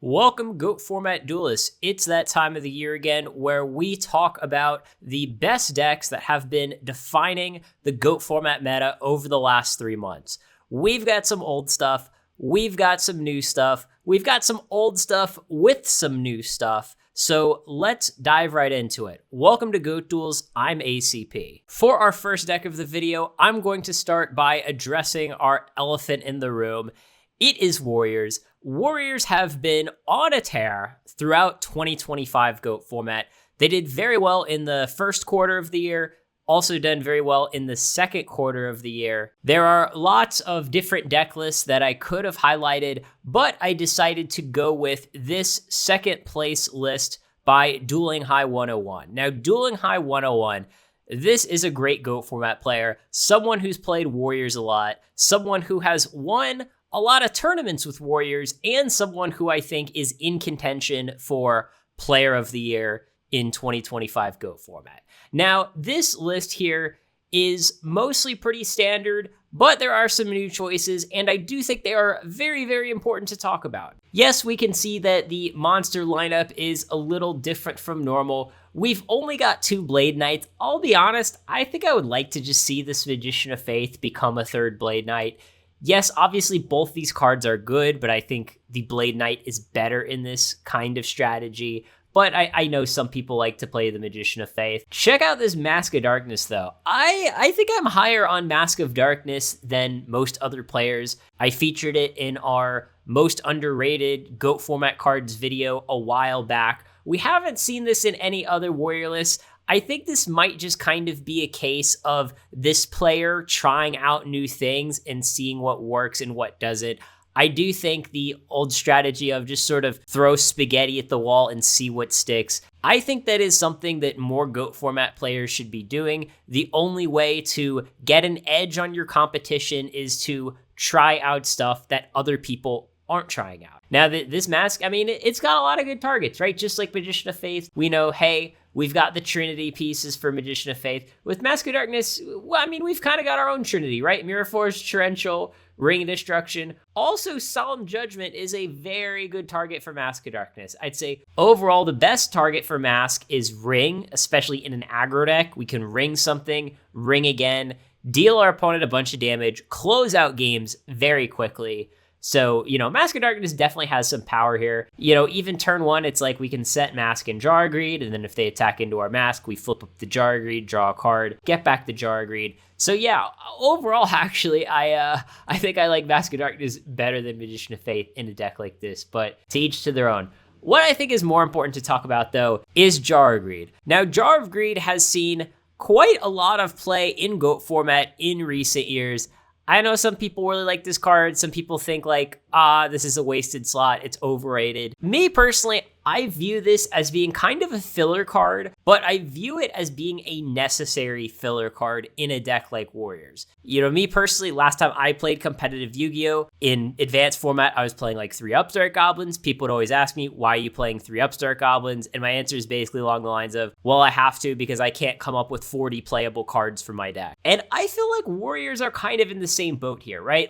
Welcome, GOAT Format Duelists. It's that time of the year again where we talk about the best decks that have been defining the GOAT Format meta over the last 3 months. We've got some old stuff, we've got some new stuff, we've got some old stuff with some new stuff. So let's dive right into it. Welcome to GOAT Duels, I'm ACP. For our first deck of the video, I'm going to start by addressing our elephant in the room. It is Warriors. Warriors have been on a tear throughout 2025 GOAT format. They did very well in the first quarter of the year, also done very well in the second quarter of the year. There are lots of different deck lists that I could have highlighted, but I decided to go with this second place list by Dueling High 101. Now, Dueling High 101, this is a great GOAT format player, someone who's played Warriors a lot, someone who has won a lot of tournaments with Warriors, and someone who I think is in contention for Player of the Year in 2025 GOAT format. Now, this list here is mostly pretty standard, but there are some new choices, and I do think they are very, very important to talk about. Yes, we can see that the monster lineup is a little different from normal. We've only got 2 Blade Knights. I'll be honest, I think I would like to just see this Magician of Faith become a 3rd Blade Knight. Yes, obviously both these cards are good, but I think the Blade Knight is better in this kind of strategy. But I know some people like to play the Magician of Faith. Check out this Mask of Darkness, though. I think I'm higher on Mask of Darkness than most other players. I featured it in our most underrated GOAT format cards video a while back. We haven't seen this in any other Warrior lists. I think this might just kind of be a case of this player trying out new things and seeing what works and what doesn't. I do think the old strategy of just sort of throw spaghetti at the wall and see what sticks, I think that is something that more GOAT format players should be doing. The only way to get an edge on your competition is to try out stuff that other people aren't trying out. Now, this mask, I mean, it's got a lot of good targets, right? Just like Magician of Faith, we know, hey, we've got the Trinity pieces for Magician of Faith. With Mask of Darkness, well, I mean, we've kind of got our own Trinity, right? Mirror Force, Torrential, Ring of Destruction. Also, Solemn Judgment is a very good target for Mask of Darkness. I'd say overall, the best target for Mask is Ring, especially in an aggro deck. We can ring something, ring again, deal our opponent a bunch of damage, close out games very quickly. So, Mask of Darkness definitely has some power here. Even turn 1, it's like we can set Mask and Jargreed, and then if they attack into our Mask, we flip up the Jargreed, draw a card, get back the Jargreed. So yeah, overall, actually, I think I like Mask of Darkness better than Magician of Faith in a deck like this, but to each to their own. What I think is more important to talk about, though, is Jargreed. Now, Jargreed has seen quite a lot of play in GOAT format in recent years. I know some people really like this card. Some people think this is a wasted slot. It's overrated. Me personally, I view this as being kind of a filler card, but I view it as being a necessary filler card in a deck like Warriors. Me personally, last time I played competitive Yu-Gi-Oh! In advanced format, I was playing 3 Upstart Goblins. People would always ask me, why are you playing 3 Upstart Goblins? And my answer is basically along the lines of, well, I have to because I can't come up with 40 playable cards for my deck. And I feel like Warriors are kind of in the same boat here, right?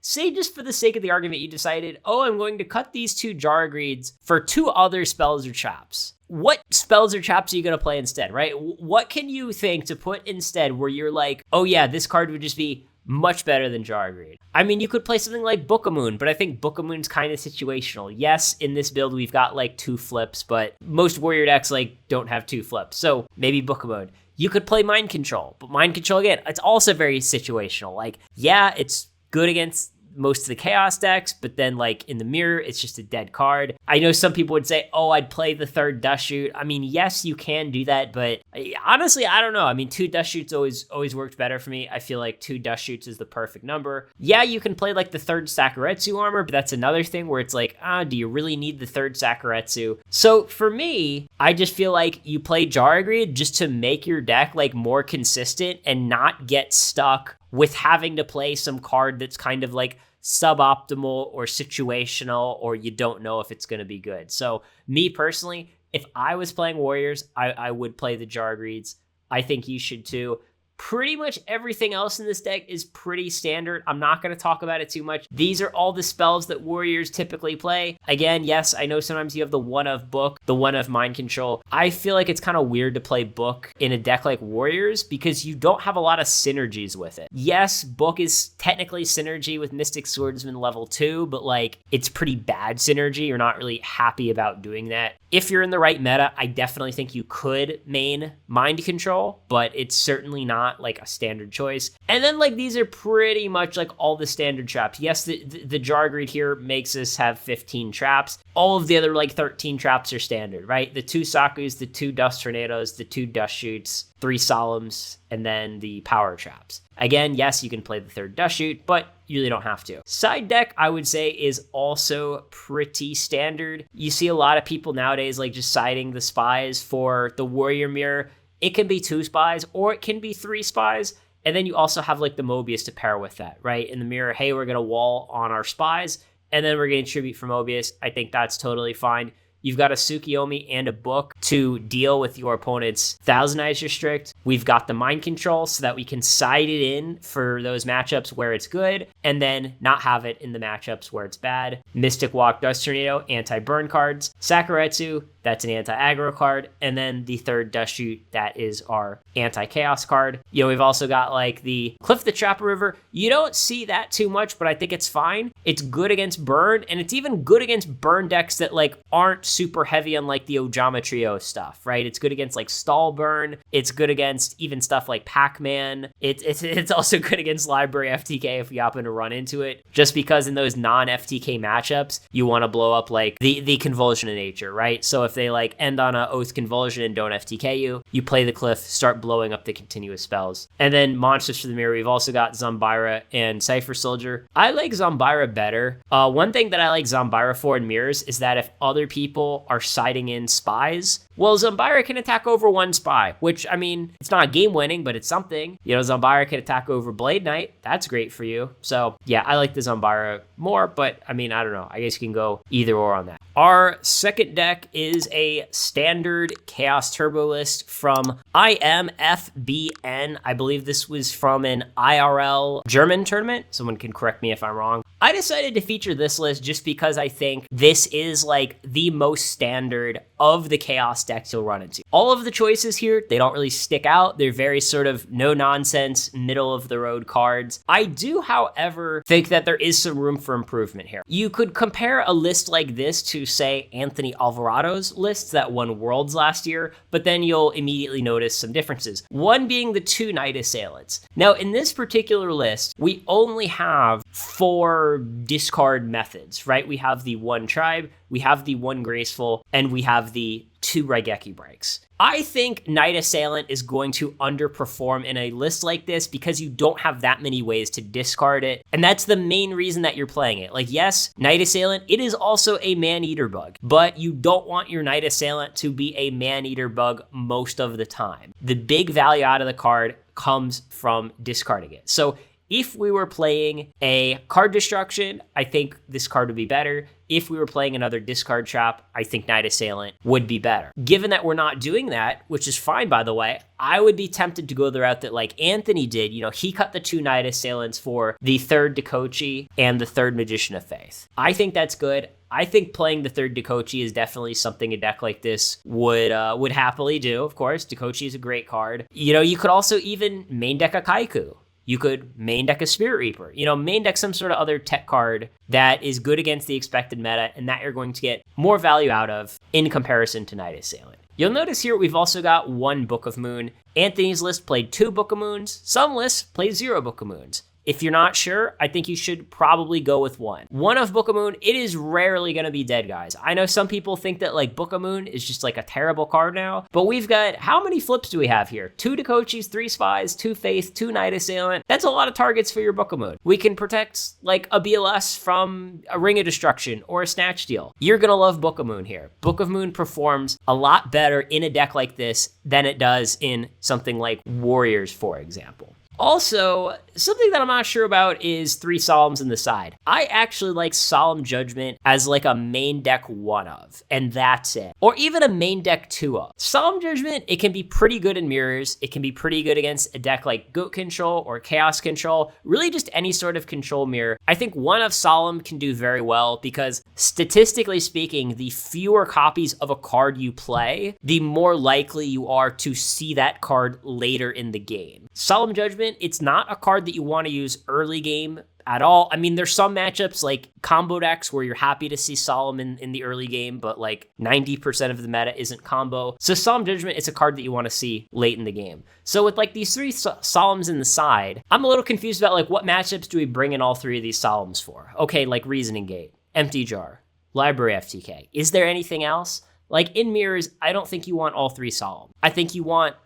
Say just for the sake of the argument, you decided, I'm going to cut these 2 Jargreeds for 2 other spells or traps. What spells or traps are you going to play instead, right? What can you think to put instead where you're like, oh yeah, this card would just be much better than Jargreed? I mean, you could play something like Book of Moon, but I think Book of Moon's kind of situational. Yes, in this build, we've got 2 flips, but most Warrior decks don't have 2 flips. So maybe Book of Moon. You could play Mind Control, but Mind Control, again, it's also very situational. Yeah, it's good against most of the Chaos decks, but then in the mirror, it's just a dead card. I know some people would say, I'd play the 3rd Dust Shoot. I mean, yes, you can do that, but honestly, I don't know. I mean, 2 Dust Shoots always worked better for me. I feel like 2 Dust Shoots is the perfect number. Yeah, you can play the 3rd Sakuretsu armor, but that's another thing where it's do you really need the 3rd Sakuretsu? So for me, I just feel like you play Jargreed just to make your deck more consistent and not get stuck with having to play some card that's kind of suboptimal or situational, or you don't know if it's going to be good. So me personally, if I was playing Warriors, I would play the Jargreeds. I think you should too. Pretty much everything else in this deck is pretty standard. I'm not going to talk about it too much. These are all the spells that warriors typically play. Again, yes, I know sometimes you have the one of book, the one of mind control. I feel like it's kind of weird to play book in a deck like warriors because you don't have a lot of synergies with it. Yes, book is technically synergy with Mystic Swordsman level 2, but like it's pretty bad synergy. You're not really happy about doing that. If you're in the right meta, I definitely think you could main mind control, but it's certainly not like a standard choice. And then like these are pretty much like all the standard traps. Yes, the Jargreed here makes us have 15 traps. All of the other like 13 traps are standard, right? The 2 Sakus, the 2 Dust Tornadoes, the 2 Dust Shoots, 3 Solemns, and then the power traps. Again, yes, you can play the 3rd Dust Shoot, but you really don't have to. Side deck, I would say, is also pretty standard. You see a lot of people nowadays like just siding the spies for the Warrior Mirror. It can be 2 spies or it can be 3 spies. And then you also have like the Mobius to pair with that, right? In the mirror, hey, we're going to wall on our spies and then we're getting tribute from Mobius. I think that's totally fine. You've got a Tsukiyomi and a book to deal with your opponent's Thousand Eyes Restrict. We've got the mind control so that we can side it in for those matchups where it's good and then not have it in the matchups where it's bad. Mystic Walk, Dust Tornado, anti-burn cards. Sakuretsu, that's an anti-aggro card. And then the 3rd Dust Shoot, that is our anti-chaos card. You know, we've also got like the Cliff the Trapper River. You don't see that too much, but I think it's fine. It's good against burn, and it's even good against burn decks that like aren't super heavy on like the Ojama Trio stuff, right? It's good against like Stall Burn. It's good against even stuff like Pac-Man. It's also good against Library FTK if you happen to run into it, just because in those non-FTK matchups, you want to blow up like the Convulsion of Nature, right? So if they like end on a Oath Convulsion and don't FTK you, you play the Cliff, start blowing up the continuous spells. And then monsters for the mirror, we've also got Zombira and Cypher Soldier. I like Zombira better. One thing that I like Zombira for in mirrors is that if other people are siding in spies, well, Zombira can attack over 1 spy, which, I mean, it's not game winning, but it's something. You know, Zombira can attack over Blade Knight. That's great for you. So, yeah, I like the Zombira more, but, I mean, I don't know. I guess you can go either or on that. Our second deck is a standard Chaos Turbo list from IMFBN. I believe this was from an IRL German tournament. Someone can correct me if I'm wrong. I decided to feature this list just because I think this is like the most standard of the Chaos decks you'll run into. All of the choices here, they don't really stick out. They're very sort of no nonsense, middle of the road cards. I do, however, think that there is some room for improvement here. You could compare a list like this to, say, Anthony Alvarado's lists that won Worlds last year, but then you'll immediately notice some differences. One being the 2 Night Assailants. Now, in this particular list, we only have 4 discard methods, right? We have the 1 Tribe, we have the 1 Graceful, and we have the 2 Raigeki Breaks. I think Night Assailant is going to underperform in a list like this because you don't have that many ways to discard it. And that's the main reason that you're playing it. Like, yes, Night Assailant, it is also a Man-Eater bug, but you don't want your Night Assailant to be a Man-Eater bug most of the time. The big value out of the card comes from discarding it. So if we were playing a card destruction, I think this card would be better. If we were playing another discard trap, I think Night Assailant would be better. Given that we're not doing that, which is fine, by the way, I would be tempted to go the route that like Anthony did. You know, he cut the 2 Night Assailants for the 3rd Dakochi and the 3rd Magician of Faith. I think that's good. I think playing the 3rd Dakochi is definitely something a deck like this would happily do. Of course, Dakochi is a great card. You know, you could also even main deck a Kaiku. You could main deck a Spirit Reaper, you know, main deck some sort of other tech card that is good against the expected meta and that you're going to get more value out of in comparison to Night Assailant. You'll notice here we've also got 1 Book of Moon. Anthony's list played 2 Book of Moons. Some lists play 0 Book of Moons. If you're not sure, I think you should probably go with 1. 1 of Book of Moon, it is rarely going to be dead, guys. I know some people think that like Book of Moon is just like a terrible card now, but we've got, how many flips do we have here? 2 Dakochis, 3 Spies, 2 Faith, 2 Night Assailant. That's a lot of targets for your Book of Moon. We can protect like a BLS from a Ring of Destruction or a Snatch Steal. You're going to love Book of Moon here. Book of Moon performs a lot better in a deck like this than it does in something like Warriors, for example. Also, something that I'm not sure about is 3 Solemns in the side. I actually like Solemn Judgment as like a main deck 1 of, and that's it. Or even a main deck 2 of. Solemn Judgment, it can be pretty good in mirrors. It can be pretty good against a deck like Goat Control or Chaos Control, really just any sort of control mirror. I think 1 of Solemn can do very well because statistically speaking, the fewer copies of a card you play, the more likely you are to see that card later in the game. Solemn Judgment, it's not a card that you want to use early game at all. I mean, there's some matchups like combo decks where you're happy to see Solemn in the early game, but like 90% of the meta isn't combo. So Solemn Judgment, it's a card that you want to see late in the game. So with like these 3 Solemns in the side, I'm a little confused about like what matchups do we bring in all 3 of these Solemns for? Okay, like Reasoning Gate, Empty Jar, Library FTK. Is there anything else? Like in mirrors, I don't think you want all 3 Solemn. I think you want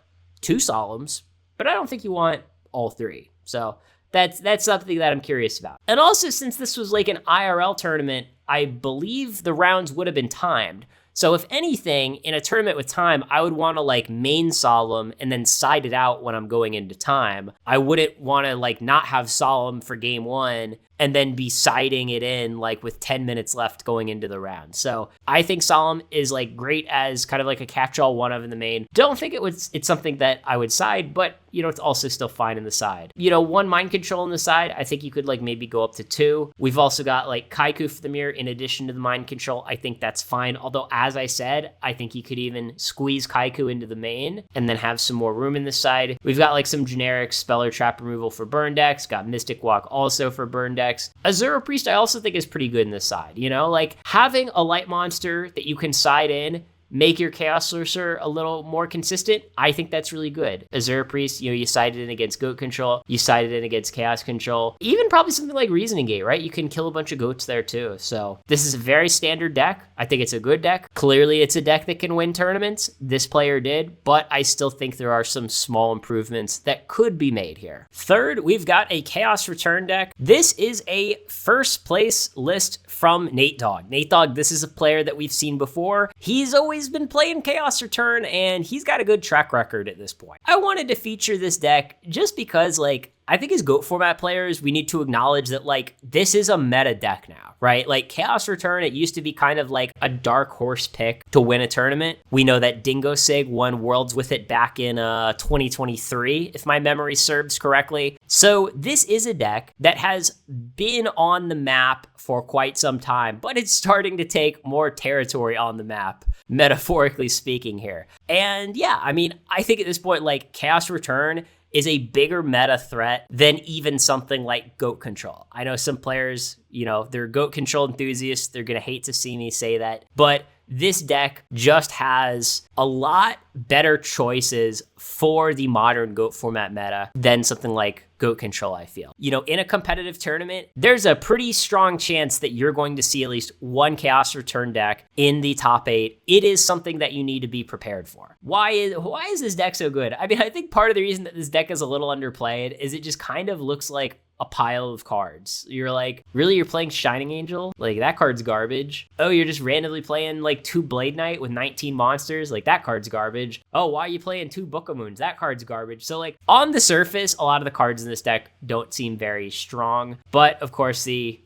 2 Solemns, but I don't think you want all 3. So that's something that I'm curious about. And also, since this was like an IRL tournament, I believe the rounds would have been timed. So if anything, in a tournament with time, I would want to like main Solemn and then side it out when I'm going into time. I wouldn't want to like not have Solemn for game 1 and then be siding it in like with 10 minutes left going into the round. So I think Solemn is like great as kind of like a catch-all 1 of in the main. Don't think it's something that I would side, but you know, it's also still fine in the side. You know, 1 Mind Control in the side, I think you could like maybe go up to 2. We've also got like Kaiku for the mirror in addition to the Mind Control. I think that's fine. Although, as I said, I think you could even squeeze Kaiku into the main and then have some more room in the side. We've got like some generic Speller Trap removal for burn decks, got Mystic Walk also for burn decks. Azura Priest I also think is pretty good in this side, you know? Like having a light monster that you can side in, make your Chaos Sorcerer a little more consistent, I think that's really good. Azura Priest, you know, you sided in against Goat Control, you sided in against Chaos Control, even probably something like Reasoning Gate, right? You can kill a bunch of goats there too. So this is a very standard deck. I think it's a good deck. Clearly it's a deck that can win tournaments. This player did, but I still think there are some small improvements that could be made here. Third, we've got a Chaos Return deck. This is a first place list from Nate Dogg. Nate Dogg, this is a player that we've seen before. He's always been playing Chaos Return and he's got a good track record at this point. I wanted to feature this deck just because like I think as GOAT format players, we need to acknowledge that like this is a meta deck now, right? Like Chaos Return, it used to be kind of like a dark horse pick to win a tournament. We know that Dingo Sig won Worlds with it back in 2023, if my memory serves correctly. So this is a deck that has been on the map for quite some time, but it's starting to take more territory on the map, metaphorically speaking here. And yeah, I mean, I think at this point, like Chaos Return is a bigger meta threat than even something like Goat Control. I know some players, you know, they're Goat Control enthusiasts. They're going to hate to see me say that, but this deck just has a lot better choices for the modern GOAT format meta than something like Goat Control, I feel. You know, in a competitive tournament, there's a pretty strong chance that you're going to see at least one Chaos Return deck in the top 8. It is something that you need to be prepared for. Why is this deck so good? I mean, I think part of the reason that this deck is a little underplayed is it just kind of looks like a pile of cards. You're like, really, you're playing Shining Angel? Like, that card's garbage. Oh, you're just randomly playing like 2 Blade Knight with 19 monsters? Like, that card's garbage. Oh, why are you playing 2 Book of Moons? That card's garbage. So like, on the surface, a lot of the cards in this deck don't seem very strong. But of course, the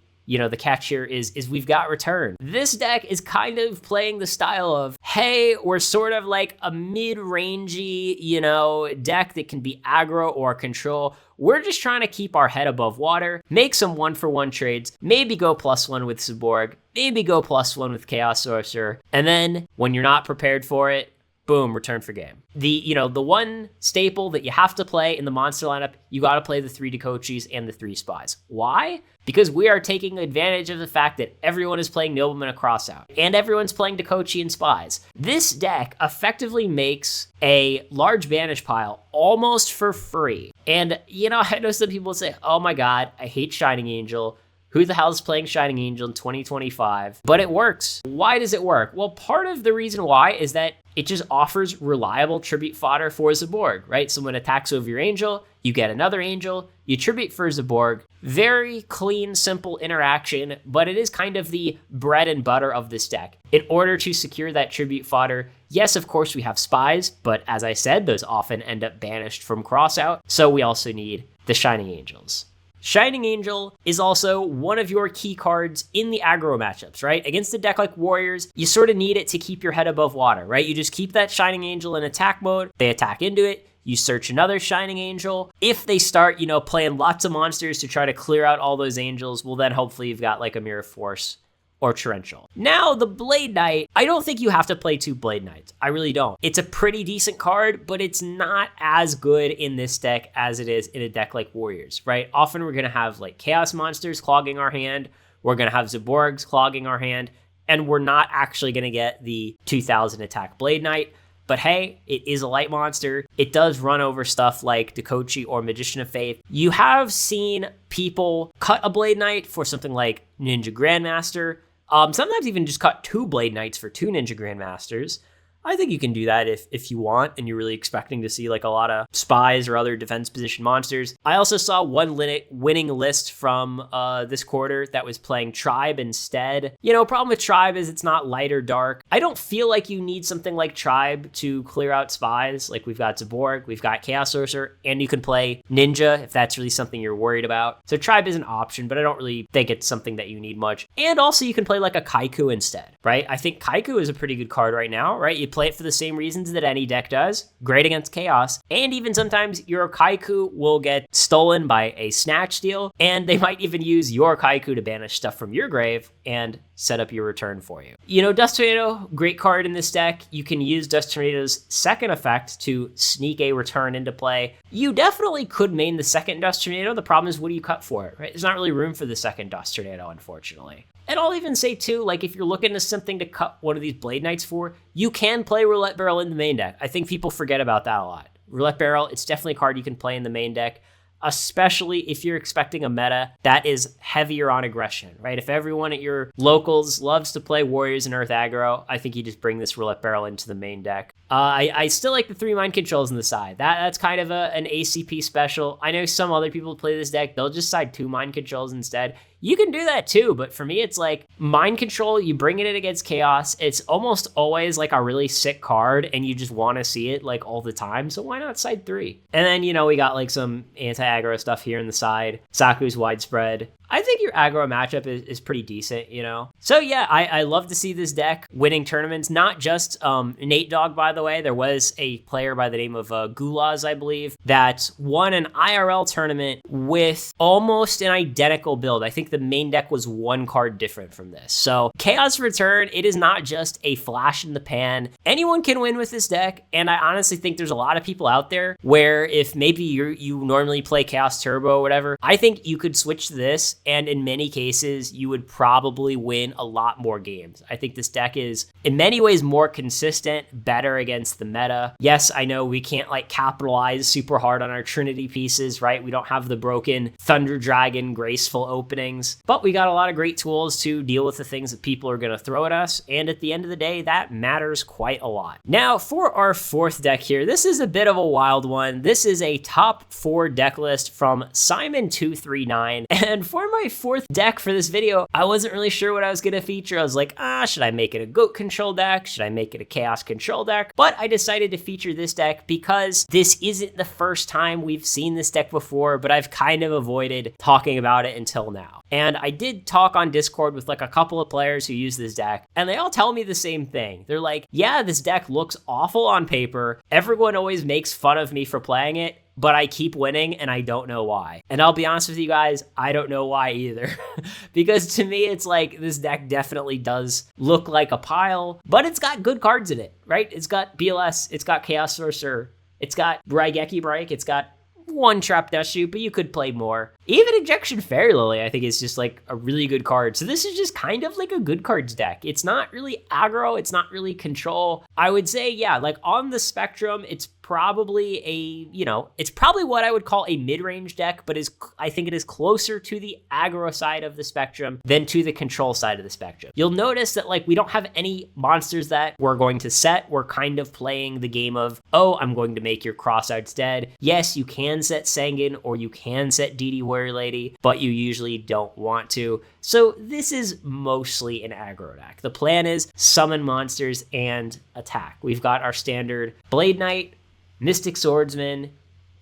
catch here is we've got Return. This deck is kind of playing the style of, hey, we're sort of like a mid-rangey, deck that can be aggro or control. We're just trying to keep our head above water, make some 1-for-1 trades, maybe go +1 with Cyborg, maybe go +1 with Chaos Sorcerer, and then when you're not prepared for it, boom, return for game. The one staple that you have to play in the monster lineup, you got to play the 3 Dakochis and the 3 Spies. Why? Because we are taking advantage of the fact that everyone is playing Nobleman across out, and everyone's playing Dakochi and Spies. This deck effectively makes a large banish pile almost for free. And, I know some people say, oh my god, I hate Shining Angel. Who the hell is playing Shining Angel in 2025? But it works. Why does it work? Well, part of the reason why is that it just offers reliable tribute fodder for Cyborg, right? Someone attacks over your angel, you get another angel, you tribute for Cyborg. Very clean, simple interaction, but it is kind of the bread and butter of this deck. In order to secure that tribute fodder, yes, of course, we have Spies, but as I said, those often end up banished from crossout. So we also need the Shining Angels. Shining Angel is also one of your key cards in the aggro matchups, right? Against a deck like Warriors, you sort of need it to keep your head above water, right? You just keep that Shining Angel in attack mode, they attack into it, you search another Shining Angel. If they start, playing lots of monsters to try to clear out all those angels, well then hopefully you've got like a Mirror Force or Torrential. Now, the Blade Knight, I don't think you have to play 2 Blade Knights. I really don't. It's a pretty decent card, but it's not as good in this deck as it is in a deck like Warriors, right? Often we're going to have like Chaos Monsters clogging our hand, we're going to have Zaborgs clogging our hand, and we're not actually going to get the 2000 attack Blade Knight. But hey, it is a light monster. It does run over stuff like Dakochi or Magician of Faith. You have seen people cut a Blade Knight for something like Ninja Grandmaster. Sometimes even just cut 2 Blade Knights for 2 Ninja Grandmasters. I think you can do that if you want and you're really expecting to see like a lot of spies or other defense position monsters. I also saw one winning list from this quarter that was playing Tribe instead. Problem with Tribe is it's not light or dark. I don't feel like you need something like Tribe to clear out spies. Like we've got Zaborg, we've got Chaos Sorcerer, and you can play Ninja if that's really something you're worried about. So Tribe is an option, but I don't really think it's something that you need much. And also you can play like a Kaiku instead, right? I think Kaiku is a pretty good card right now, right? You play it for the same reasons that any deck does. Great against Chaos. And even sometimes your Kaiku will get stolen by a Snatch Steal, and they might even use your Kaiku to banish stuff from your grave and set up your return for you. Dust Tornado, great card in this deck. You can use Dust Tornado's second effect to sneak a return into play. You definitely could main the second Dust Tornado. The problem is, what do you cut for it, right? There's not really room for the second Dust Tornado, unfortunately. And I'll even say too, like if you're looking to something to cut one of these Blade Knights for, you can play Roulette Barrel in the main deck. I think people forget about that a lot. Roulette Barrel, it's definitely a card you can play in the main deck, especially if you're expecting a meta that is heavier on aggression, right? If everyone at your locals loves to play Warriors and Earth aggro, I think you just bring this Roulette Barrel into the main deck. I still like the 3 Mind Controls on the side. That's kind of an ACP special. I know some other people play this deck, they'll just side 2 Mind Controls instead. You can do that too, but for me, it's like Mind Control, you bring it in against Chaos. It's almost always like a really sick card and you just want to see it like all the time. So why not side 3? And then, we got like some anti-aggro stuff here in the side. Saku's Widespread. I think your aggro matchup is pretty decent, So yeah, I love to see this deck winning tournaments. Not just Nate Dogg, by the way. There was a player by the name of Gulaz, I believe, that won an IRL tournament with almost an identical build. I think the main deck was 1 card different from this. So Chaos Return, it is not just a flash in the pan. Anyone can win with this deck, and I honestly think there's a lot of people out there where if maybe you normally play Chaos Turbo or whatever, I think you could switch to this, and in many cases, you would probably win a lot more games. I think this deck is, in many ways, more consistent, better against the meta. Yes, I know we can't like capitalize super hard on our Trinity pieces, right? We don't have the broken Thunder Dragon graceful openings, but we got a lot of great tools to deal with the things that people are going to throw at us, and at the end of the day, that matters quite a lot. Now, for our 4th deck here, this is a bit of a wild one. This is a top 4 deck list from Simon239, and for my 4th deck for this video, I wasn't really sure what I was going to feature. I was like, should I make it a Goat control deck? Should I make it a Chaos control deck? But I decided to feature this deck because this isn't the first time we've seen this deck before, but I've kind of avoided talking about it until now. And I did talk on Discord with like a couple of players who use this deck, and they all tell me the same thing. They're like, yeah, this deck looks awful on paper. Everyone always makes fun of me for playing it, but I keep winning and I don't know why. And I'll be honest with you guys, I don't know why either. Because to me, it's like this deck definitely does look like a pile, but it's got good cards in it, right? It's got BLS, it's got Chaos Sorcerer, it's got Raigeki Break, it's got 1 Trap Dust Shoot, but you could play more. Even Injection Fairy Lily, I think, is just like a really good card. So this is just kind of like a good cards deck. It's not really aggro, it's not really control. I would say, yeah, like on the spectrum, it's probably it's probably what I would call a mid-range deck, but I think it is closer to the aggro side of the spectrum than to the control side of the spectrum. You'll notice that like we don't have any monsters that we're going to set. We're kind of playing the game of, I'm going to make your crossouts dead. Yes, you can set Sangan or you can set DD Warrior Lady, but you usually don't want to. So this is mostly an aggro deck. The plan is summon monsters and attack. We've got our standard Blade Knight, Mystic Swordsman,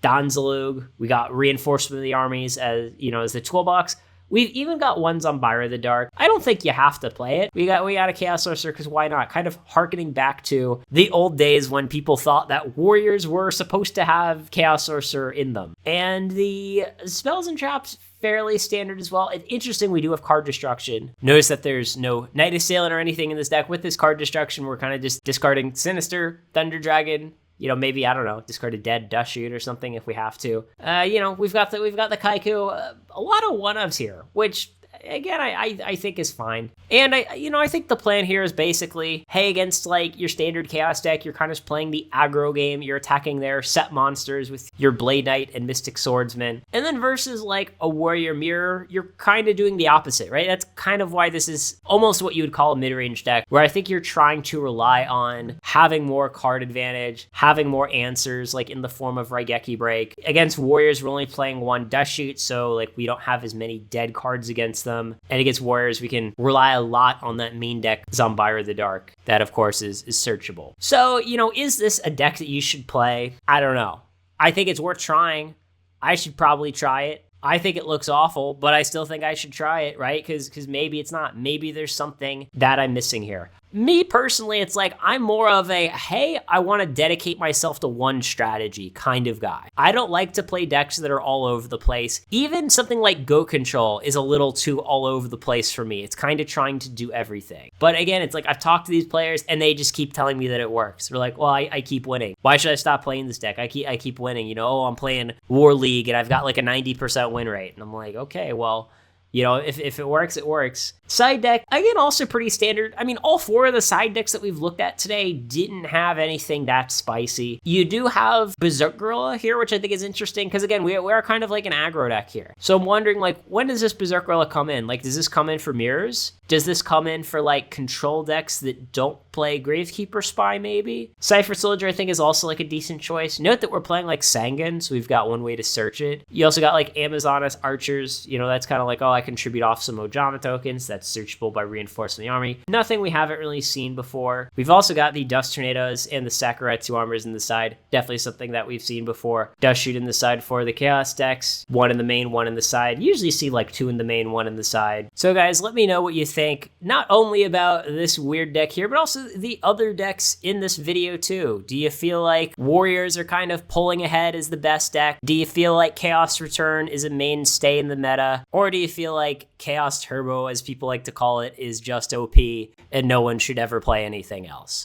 Danzalug. We got Reinforcement of the Armies as, as the toolbox. We've even got one Zombira the Dark. I don't think you have to play it. We got a Chaos Sorcerer because why not? Kind of harkening back to the old days when people thought that warriors were supposed to have Chaos Sorcerer in them. And the spells and traps, fairly standard as well. It's interesting, we do have card destruction. Notice that there's no Night Assailant or anything in this deck. With this card destruction, we're kind of just discarding Sinister, Thunder Dragon, maybe, I don't know, discard a dead Dust Shoot or something if we have to. We've got the Kaiku, a lot of one-ofs here, which again, I think is fine. And I think the plan here is basically, hey, against like your standard Chaos deck, you're kind of playing the aggro game. You're attacking their set monsters with your Blade Knight and Mystic Swordsman. And then versus like a Warrior Mirror, you're kind of doing the opposite, right? That's kind of why this is almost what you would call a mid-range deck, where I think you're trying to rely on having more card advantage, having more answers, like in the form of Raigeki Break. Against Warriors, we're only playing one Dust Shoot, so like we don't have as many dead cards against them. And against Warriors, we can rely a lot on that main deck Zombira the Dark. That, of course, is searchable. So, is this a deck that you should play? I don't know. I think it's worth trying. I should probably try it. I think it looks awful, but I still think I should try it, right? Because maybe it's not. Maybe there's something that I'm missing here. Me personally, it's like I'm more of a, hey, I want to dedicate myself to one strategy kind of guy. I don't like to play decks that are all over the place. Even something like Go Control is a little too all over the place for me. It's kind of trying to do everything. But again, it's like I've talked to these players and they just keep telling me that it works. They're like, well, I keep winning. Why should I stop playing this deck? I keep winning. I'm playing War League and I've got like a 90% win rate. And I'm like, okay, well, if it works, it works. Side deck, again, also pretty standard. I mean, all four of the side decks that we've looked at today didn't have anything that spicy. You do have Berserk Gorilla here, which I think is interesting, because again, we are kind of like an aggro deck here. So I'm wondering, like, when does this Berserk Gorilla come in? Like, does this come in for mirrors? Does this come in for, like, control decks that don't play Gravekeeper Spy, maybe? Cypher Soldier, I think, is also, like, a decent choice. Note that we're playing, like, Sangan, so we've got one way to search it. You also got, like, Amazoness Archers. That's kind of like, oh, I contribute off some Ojama tokens. That's searchable by Reinforcing the Army. Nothing we haven't really seen before. We've also got the Dust Tornadoes and the Sakuretsu Armors in the side. Definitely something that we've seen before. Dust Shoot in the side for the Chaos decks. One in the main, one in the side. Usually see like two in the main, one in the side. So guys, let me know what you think, not only about this weird deck here, but also the other decks in this video too. Do you feel like Warriors are kind of pulling ahead as the best deck? Do you feel like Chaos Return is a mainstay in the meta? Or do you feel like Chaos Turbo, as people like to call it, is just OP and no one should ever play anything else?